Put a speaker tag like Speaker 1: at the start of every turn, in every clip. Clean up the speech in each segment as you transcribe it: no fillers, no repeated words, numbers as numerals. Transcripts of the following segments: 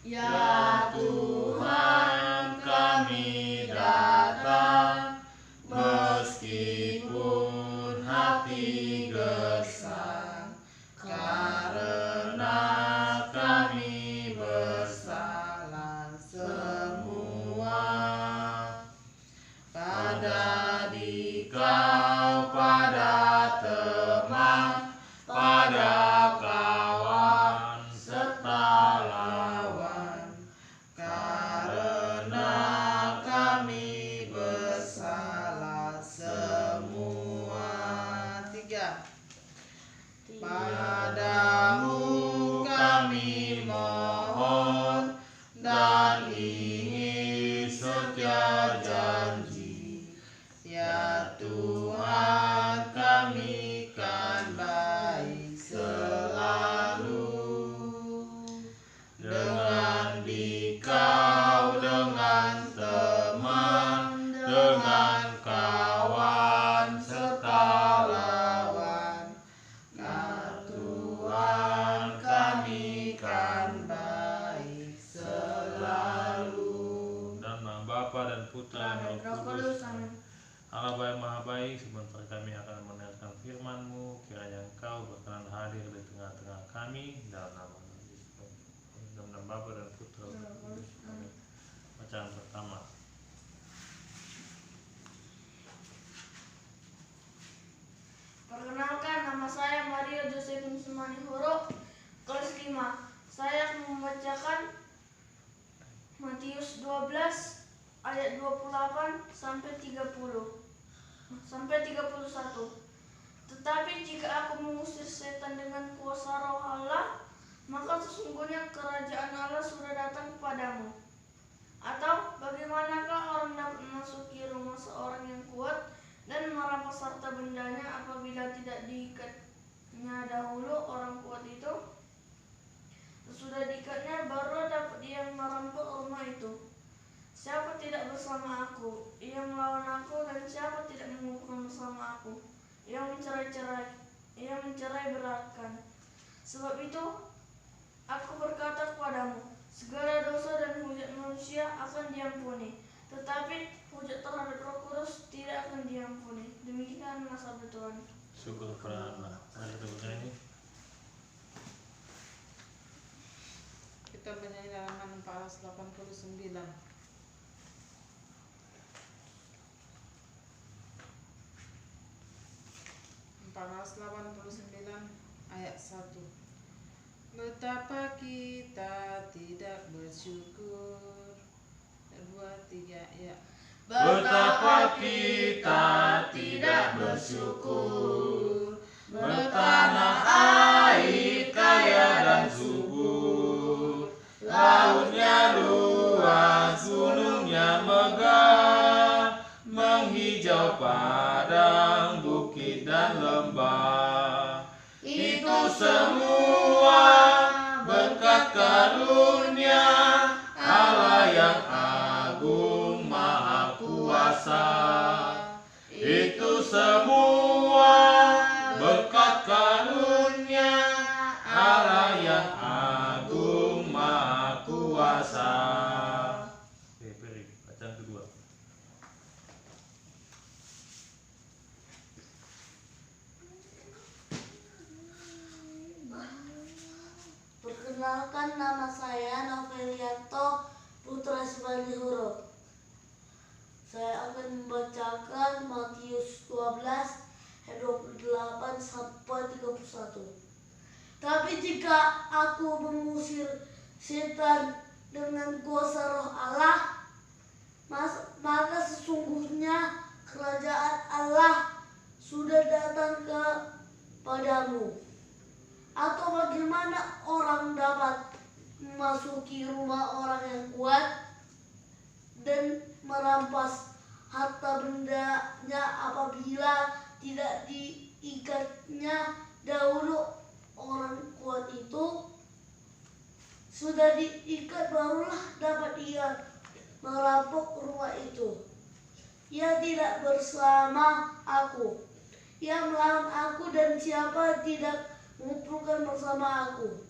Speaker 1: Ya Tuhan, kami datang, meskipun hati gersang, karena kami bersalah semua. Pada dikau, pada teman, pada kawan serta lawan, karena kami bersalah semua. Tiga. Padamu kami mohon dan ingin setia janji, ya Tuhan, kami kan baik selalu. Dengan dikau, dengan teman, dengan kawan serta lawan, Tuhan, kami kan baik selalu.
Speaker 2: Dan nama Bapa dan Putra dan Roh Kudus. Allah baik Maha Baik, sebentar kami akan mendengarkan firman-Mu, kiranya Engkau berkenan hadir di tengah-tengah kami, dalam nama Bapa dan Putra dan Roh Kudus. Amin. Bacaan pertama.
Speaker 3: Perkenalkan, nama saya Mario Josephine Simanihoro, kelas 5. Saya akan membacakan Matius 12 ayat 28 sampai 31. Tetapi jika aku mengusir setan dengan kuasa Roh Allah, maka sesungguhnya kerajaan Allah sudah datang kepadamu. Atau bagaimanakah orang dapat memasuki rumah seorang yang kuat dan merampas harta bendanya apabila tidak diikatnya dahulu orang kuat itu? Sesudah diikatnya baru dapat dia merampok rumah itu. Siapa tidak bersama aku, ia melawan aku, dan siapa tidak mengumpulkan bersama aku, ia mencerai beratkan. Sebab itu aku berkata kepadamu, segala dosa dan hujat manusia akan diampuni, tetapi hujat terhadap Roh Kudus tidak akan diampuni. Demikianlah sabda Tuhan.
Speaker 2: Syukur kepada Allah. Mari kita bernyanyi.
Speaker 1: Kita bernyanyi halaman 489. Ayat 1. Betapa kita tidak bersyukur. 2, 3, ya.
Speaker 2: Betapa kita tidak bersyukur, bertanah air kaya dan subur, lautnya luas, gunungnya megah, menghijau padang, bukit dan lembah. Itu semua berkat karunia Allah yang agung maha kuasa. Itu semua berkat karunia Allah yang agung maha kuasa. Oke, beri bacaan kedua.
Speaker 4: Perkenalkan, nama saya Novelianto Putra Simanihoro. Saya akan membacakan Matius 12 ayat 28 sampai 31. Tapi jika aku mengusir setan dengan kuasa Roh Allah, maka sesungguhnya kerajaan Allah sudah datang kepadamu. Atau bagaimana orang dapat memasuki rumah orang yang kuat dan merampas harta bendanya apabila tidak diikatnya dahulu orang kuat itu? Sudah diikat barulah dapat ia merampok rumah itu. Ia tidak bersama aku, ia melawan aku, dan siapa tidak mengumpulkan bersama aku,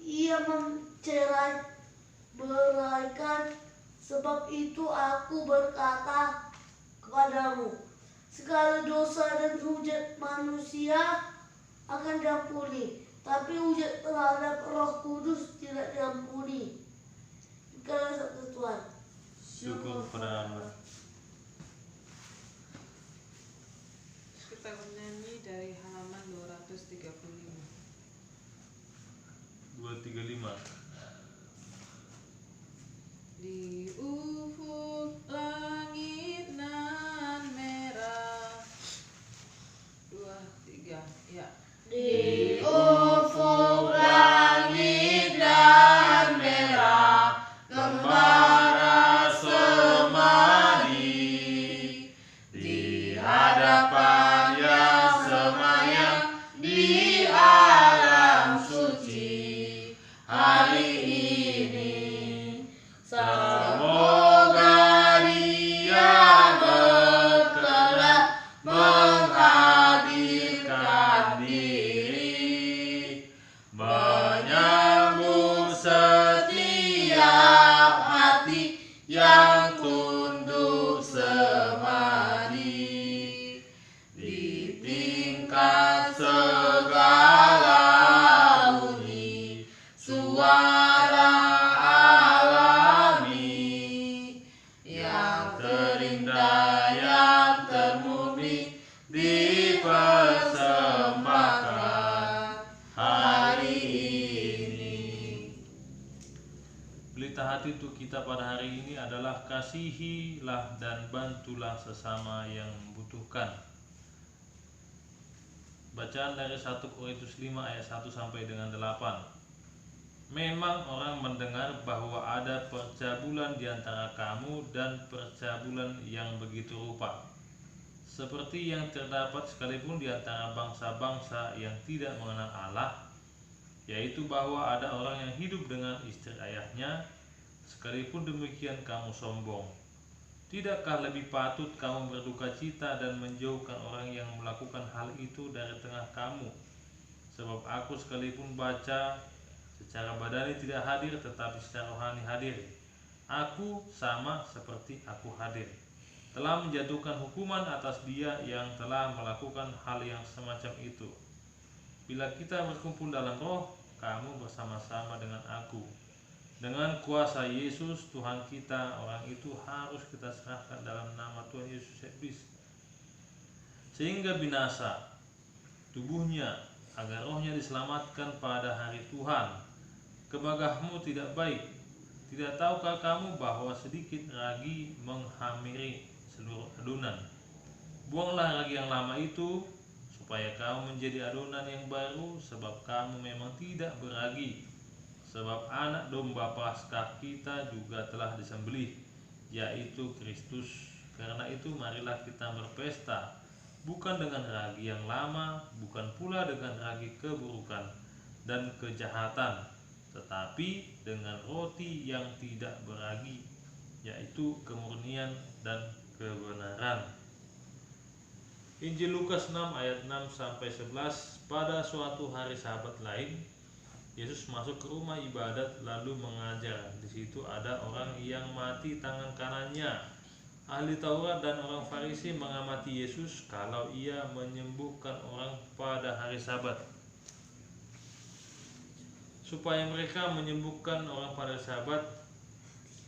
Speaker 4: ia mencerai beraikan. Sebab itu aku berkata kepadamu, segala dosa dan hujat manusia akan diampuni, tapi hujat terhadap Roh Kudus tidak diampuni. Dikala sabda Tuhan.
Speaker 2: Syukur kepada Allah.
Speaker 1: Kita bernyanyi dari halaman 235.
Speaker 2: 235.
Speaker 1: Di ufuk langit nan merah. 2, 3, ya.
Speaker 4: Di
Speaker 3: ufuk langit dan merah,
Speaker 2: Gembara semadi di hadapan yang semayang di alam suci hari ini. Semoga Dia berkenan menghadirkan diri, menyambut setiap hati yang tunduk semadi di tingkat segala bunyi suara alami yang terindah, yang termurni dipersembahkan hari ini. Berita hati untuk kita pada hari ini adalah kasihilah dan bantulah sesama yang membutuhkan. Bacaan dari 1 Korintus 5 ayat 1 sampai dengan 8. Memang orang mendengar bahwa ada percabulan di antara kamu dan percabulan yang begitu rupa, seperti yang terdapat sekalipun di antara bangsa-bangsa yang tidak mengenal Allah, yaitu bahwa ada orang yang hidup dengan istri ayahnya. Sekalipun demikian kamu sombong. Tidakkah lebih patut kamu berduka cita dan menjauhkan orang yang melakukan hal itu dari tengah kamu? Sebab aku sekalipun baca secara badani tidak hadir, tetapi secara rohani hadir. Aku sama seperti aku hadir, telah menjatuhkan hukuman atas dia yang telah melakukan hal yang semacam itu. Bila kita berkumpul dalam roh, kamu bersama-sama dengan aku. Dengan kuasa Yesus Tuhan kita, orang itu harus kita serahkan dalam nama Tuhan Yesus Iblis, sehingga binasa tubuhnya, agar rohnya diselamatkan pada hari Tuhan. Kemagahmu tidak baik. Tidak tahukah kamu bahwa sedikit ragi menghamiri seluruh adonan? Buanglah ragi yang lama itu, supaya kamu menjadi adonan yang baru, sebab kamu memang tidak beragi. Sebab anak domba Paskah kita juga telah disembelih, yaitu Kristus. Karena itu marilah kita berpesta, bukan dengan ragi yang lama, bukan pula dengan ragi keburukan dan kejahatan, tetapi dengan roti yang tidak beragi, yaitu kemurnian dan kebenaran. Injil Lukas 6 ayat 6 sampai 11. Pada suatu hari Sabat lain, Yesus masuk ke rumah ibadat lalu mengajar. Di situ ada orang yang mati tangan kanannya. Ahli Taurat dan orang Farisi mengamati Yesus kalau ia menyembuhkan orang pada hari Sabat, supaya mereka menyembuhkan orang pada Sabat,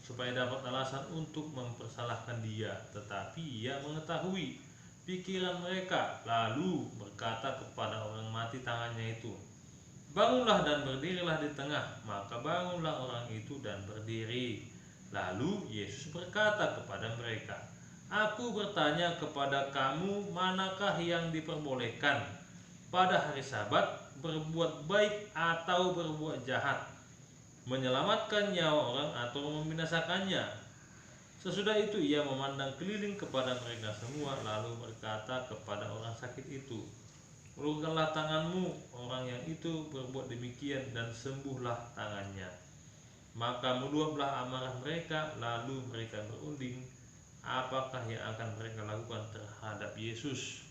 Speaker 2: supaya dapat alasan untuk mempersalahkan dia. Tetapi ia mengetahui pikiran mereka, lalu berkata kepada orang mati tangannya itu, "Bangunlah dan berdirilah di tengah." Maka bangunlah orang itu dan berdiri. Lalu Yesus berkata kepada mereka, "Aku bertanya kepada kamu, manakah yang diperbolehkan pada hari Sabat, berbuat baik atau berbuat jahat, menyelamatkan nyawa orang atau membinasakannya?" Sesudah itu ia memandang keliling kepada mereka semua, lalu berkata kepada orang sakit itu, "Ulurkanlah tanganmu." Orang yang itu berbuat demikian dan sembuhlah tangannya. Maka meluaplah amarah mereka, lalu mereka berunding apakah yang akan mereka lakukan terhadap Yesus.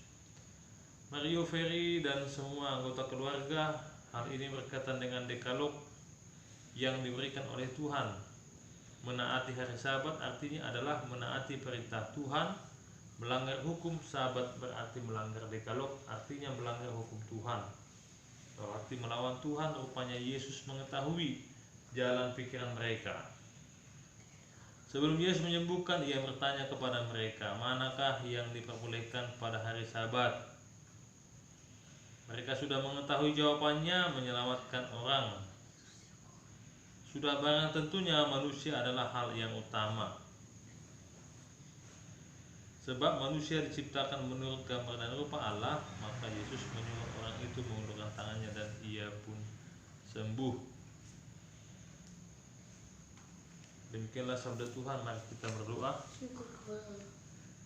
Speaker 2: Mario Ferry dan semua anggota keluarga, hal ini berkaitan dengan dekalog yang diberikan oleh Tuhan. Menaati hari Sabat artinya adalah menaati perintah Tuhan. Melanggar hukum Sabat berarti melanggar dekalog, artinya melanggar hukum Tuhan. Berarti melawan Tuhan. Rupanya Yesus mengetahui jalan pikiran mereka. Sebelum Yesus menyembuhkan, ia bertanya kepada mereka, manakah yang diperbolehkan pada hari Sabat? Mereka sudah mengetahui jawabannya, menyelamatkan orang. Sudah barang tentunya manusia adalah hal yang utama. Sebab manusia diciptakan menurut gambar dan rupa Allah, maka Yesus menyuruh orang itu mengulurkan tangannya dan ia pun sembuh. Demikianlah sabda Tuhan. Mari kita berdoa.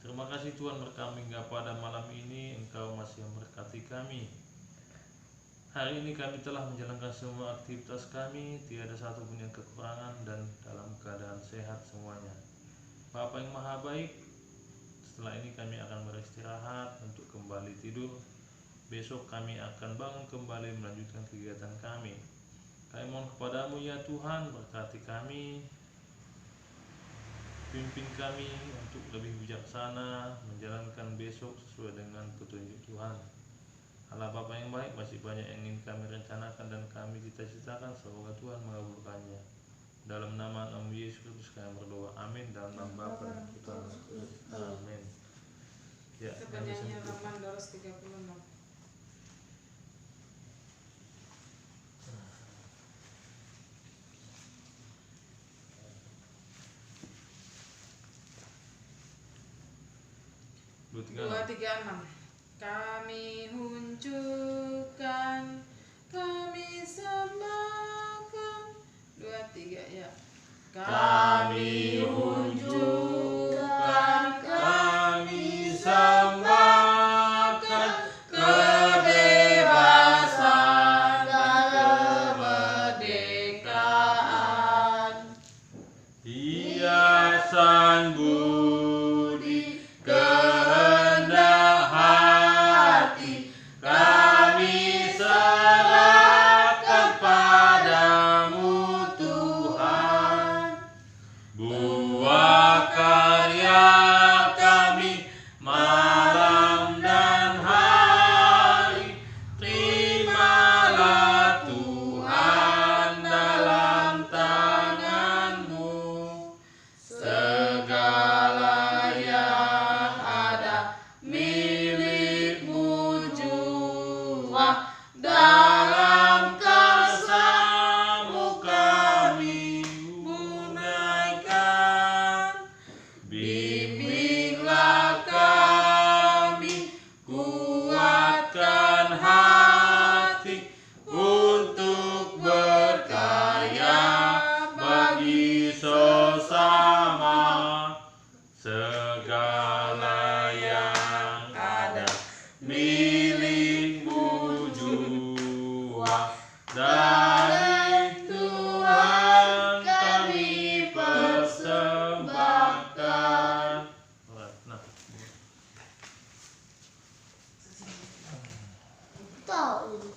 Speaker 2: Terima kasih Tuhan berkami pada malam ini, Engkau masih memberkati kami. Hari ini kami telah menjalankan semua aktivitas kami, tiada satu pun yang kekurangan dan dalam keadaan sehat semuanya. Bapa yang Maha Baik, setelah ini kami akan beristirahat untuk kembali tidur. Besok kami akan bangun kembali melanjutkan kegiatan kami. Kami mohon kepadamu ya Tuhan, berkati kami, pimpin kami untuk lebih bijaksana menjalankan besok sesuai dengan petunjuk Tuhan. Allah Bapa yang baik, masih banyak yang ingin kami rencanakan dan kami cita-citakan, semoga Tuhan mengabulkannya. Dalam nama Yesus Kristus kami berdoa, amin. Dalam nama Bapa dan Putra dan Roh Kudus, amin. Ya,
Speaker 1: Penyanyi Roman 236. Dua, tiga, 6. Kami hunjukkan, kami sembahkan. 2, 3 ya.
Speaker 2: Kami hunjukkan, kami sembahkan kebebasan dan kemerdekaan. Hiasan budi kehendak hati kami serahkan padamu Tuhan. Buah karya kami malam dan hari, terimalah Tuhan dalam tangan-Mu. Segala yang ada milik-Mu jua, dalam kasar-Mu kami unaikan. Bimbinglah kami, kuatkan hati untuk berkarya bagi sesama. Segala yang ada milik-Mu jua,